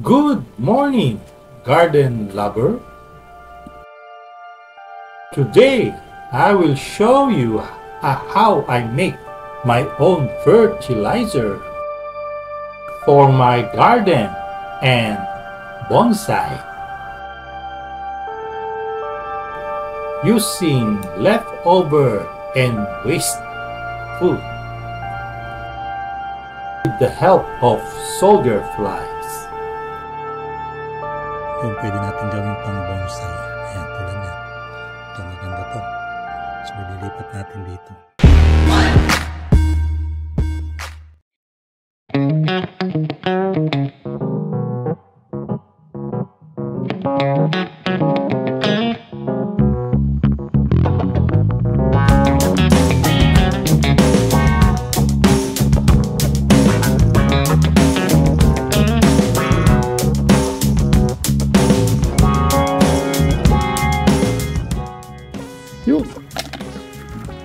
Good morning, garden lover. Today, I will show you how I make my own fertilizer for my garden and bonsai using leftover and waste food with the help of soldier flies. Yung pwede natin gawin pang bonsai. Ayan, tulad yan. Ito, maganda to. So, ililipat natin dito.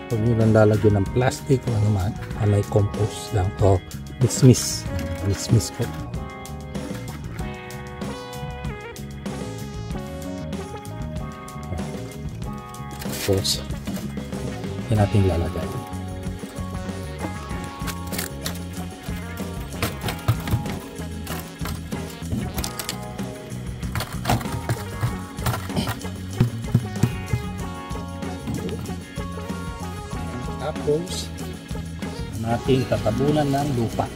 Huwag nyo lang lalagyan ng plastic o ano man, may compost lang o mix ko. Tapos yan natin lalagay. Tapos natin tatabunan ng lupa.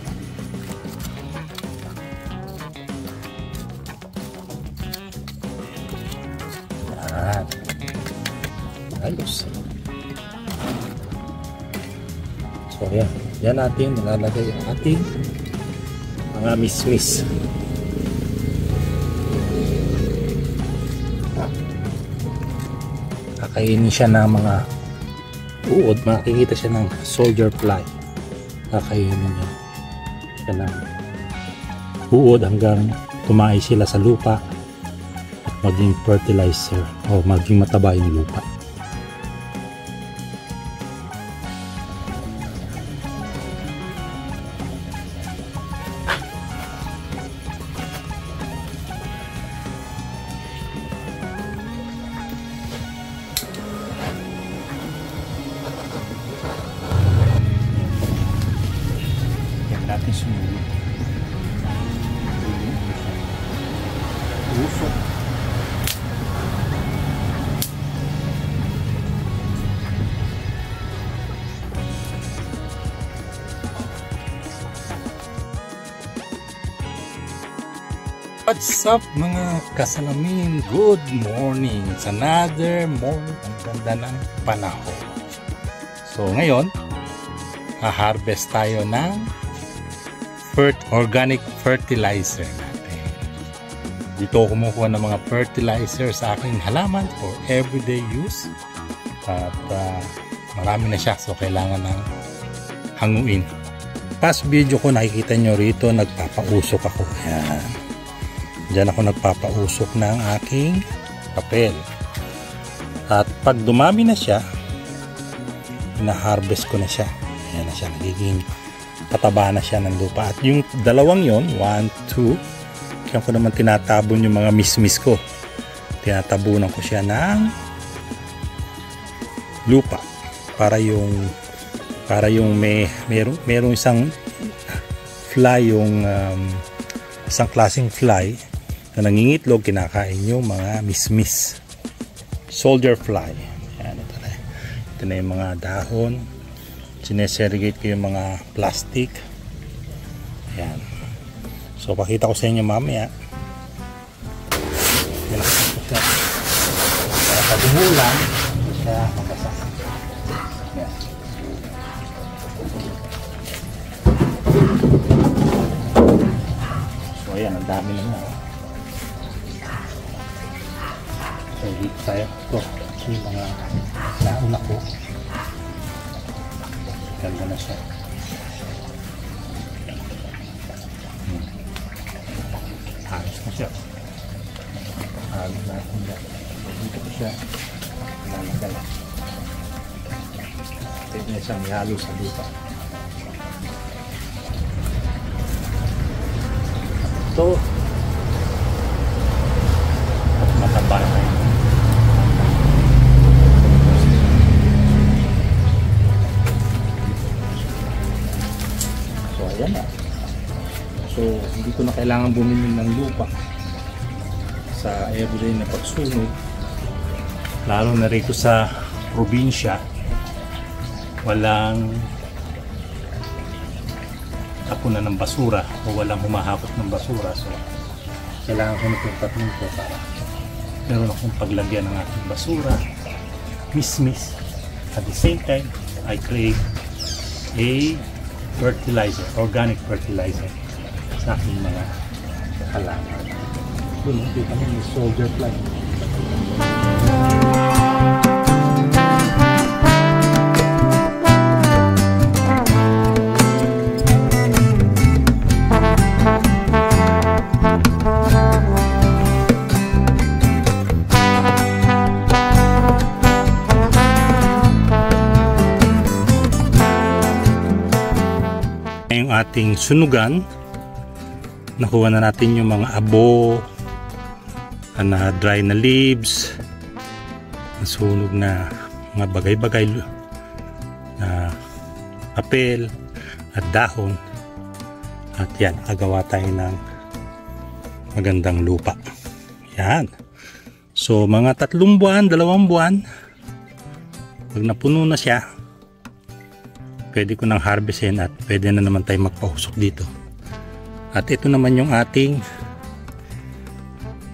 Yan. Ayos. So yan natin nilalagay ang ating mga mismis. Kakainin siya ng mga uod, makikita siya ng soldier fly. Kakainin niya siya ng uod hanggang tumae sila sa lupa at maging fertilizer o maging mataba yung lupa. Natin sumunod usok. What's up mga kasalamin? Good morning. It's another morning. Ang ganda ng panahon. So ngayon ha-harvest tayo ng organic fertilizer natin. Dito ako kumukuha ng mga fertilizer sa aking halaman for everyday use. At marami na siya, so kailangan ng hanguin. Past video ko nakikita nyo rito, nagpapausok ako. Ayan. Diyan ako nagpapausok ng aking papel. At pag dumami na siya, na-harvest ko na siya. Ayan na siya, nagiging pataba na siya ng lupa. At yung dalawang yon, 1, 2, kaya ko naman tinatabon yung mga mismis ko. Tinatabunan ko siya ng lupa para yung merong isang fly, yung isang klaseng fly na nangingitlog, kinakain yung mga mismis, soldier fly. Ayan, ito na yung mga dahon. Sinesegregate ko yung mga plastic. Ayan. So pakita ko sa inyo mamaya. Pinakita ko siya. Kaya pag umulan, hindi siya mabasa. Ayan. So ayan, ang dami na nga. So dito tayo. Ito yung mga nauna ko. Ganda na siya. Ayos na siya. Ayos natin dyan. Dito ko siya lalagay. Pwede na siyang ihalo sa lupa. Ito hindi ko na kailangan bumili ng lupa sa everyday na pagsunog. Lalo na rito sa probinsya, walang tapunan ng basura o walang humahakot ng basura. So kailangan ko nitong tatlong ko para meron akong paglagyan ng aking basura, mismis. At the same time, I create a fertilizer, organic fertilizer sa aking mga halaman. Doon, kita mo yung soldier fly. Yung ating sunugan, nakuha na natin yung mga abo na dry na leaves, nasunog na mga bagay-bagay na papel at dahon, at yan, agawa tayo ng magandang lupa. Yan, so mga 3 buwan, 2 buwan, pag napuno na siya, pwede ko nang harvestin at pwede na naman tayo magpahusok dito. At ito naman yung ating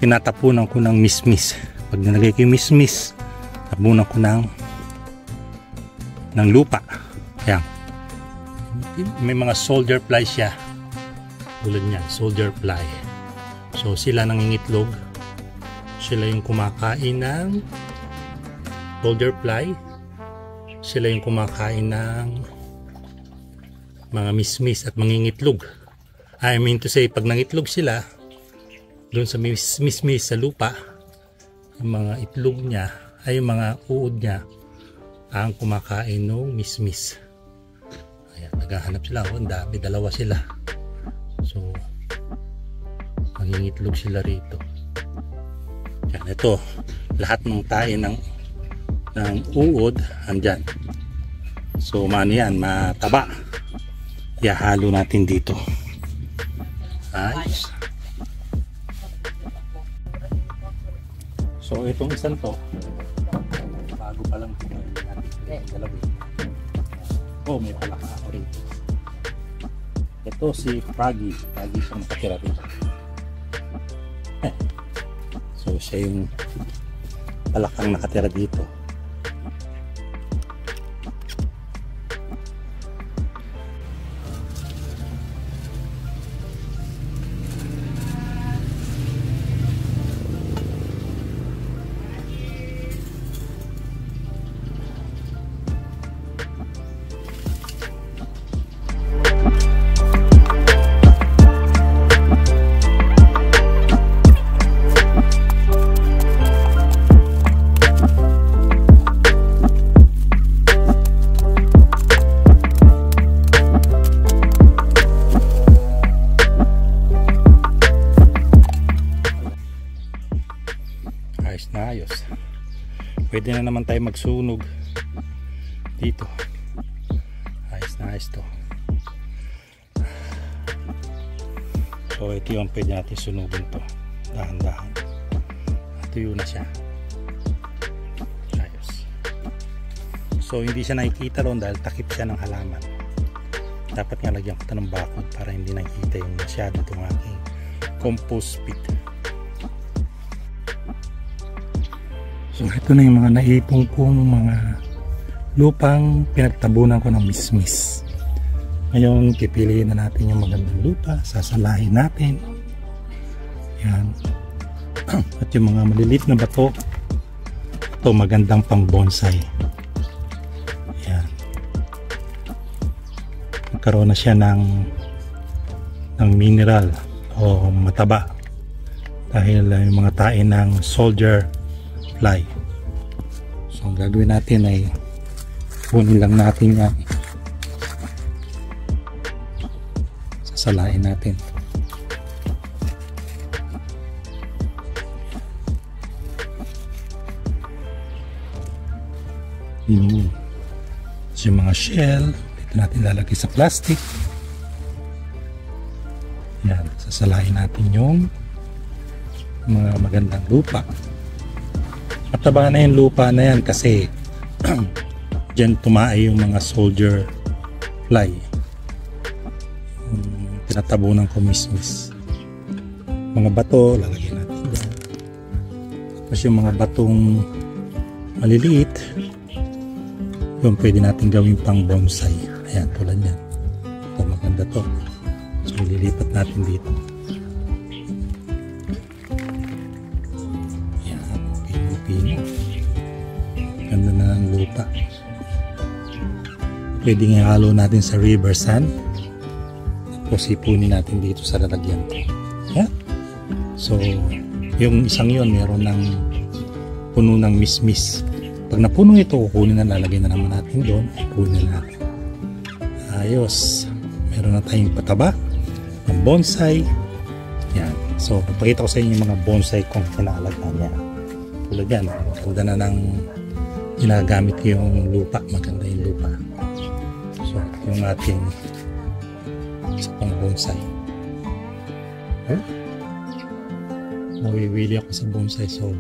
tinatapunan ko ng mismis. Pag nalagay ko yung mismis, tapunan ko ng lupa. Yan. May mga soldier fly siya. Tulad niyan, soldier fly. So sila nangingitlog. Sila yung kumakain ng soldier fly. Sila yung kumakain ng mga mismis at mangingitlog. I mean to say, pag nangitlog sila doon sa mismis sa lupa, yung mga itlog niya ay yung mga uod niya ang kumakain ng mismis. Ayan, naghahanap sila. Ang dami, 2 sila. So mangingitlog sila rito. Yan, ito lahat ng tae ng uod andyan. So mano yan, mataba. Ihalo natin dito. Ayos. So itong isang to, bago pa lang ito natin galawin. Oh, may palaka ako rito. Ito si Froggy. Froggy siyang nakatira rito. So siya yung palakang nakatira dito. Ayos. Pwede na naman tayo magsunog dito. Ayos na ayos to. So ito yung pwede natin sunugin to. Dahan-dahan. Tuyo na siya. Ayos. So hindi siya nakikita ron dahil takip siya ng halaman. Dapat nga lagyan ko ito ng bakod para hindi nakikita yung masyado itong aking compost pit. So ito na yung mga naipong kong mga lupang pinagtabunan ko ng mismis. Ngayon pipiliin na natin yung magandang lupa, sasalahin natin. Yan. At yung mga maliliit na bato, ito magandang pang bonsai. Yan. Nagkaroon na siya ng mineral o mataba dahil yung mga tae ng soldier fly. So ang gagawin natin ay kunin lang natin yan, sasalain natin. Yun. So yung mga shell dito natin lalagay sa plastic. Yan, sasalain natin yung mga magandang lupa. Mataba na yung lupa na yan kasi dyan tumae yung mga soldier fly. Tinatabunan ko mismis. Mga bato, lalagyan natin dyan. Tapos yung mga batong maliliit, yun pwede natin gawing pang bonsai. Ayan, tulad yan. Ito, maganda to. So, ililipat natin dito. Ayan, pino-pino. Ganda na ng lupa. Pwedeng ihalo natin sa river sand. Tapos ipunin natin dito sa lalagyan ko. Ayan. So, yung isang yun, meron ng puno ng mismis. Pag napuno ito, kukunin na, lalagyan na naman natin doon. Ipunin na natin. Ayos. Meron na tayong pataba ng bonsai. Yan. So, papakita ko sa inyo yung mga bonsai kong pinakalagaan niya. Tulad yan. Maganda na ng ginagamit ko yung lupa. Maganda yung lupa. So, yung ating isa pang bonsai. Okay? Nawiwili ako sa bonsai. So,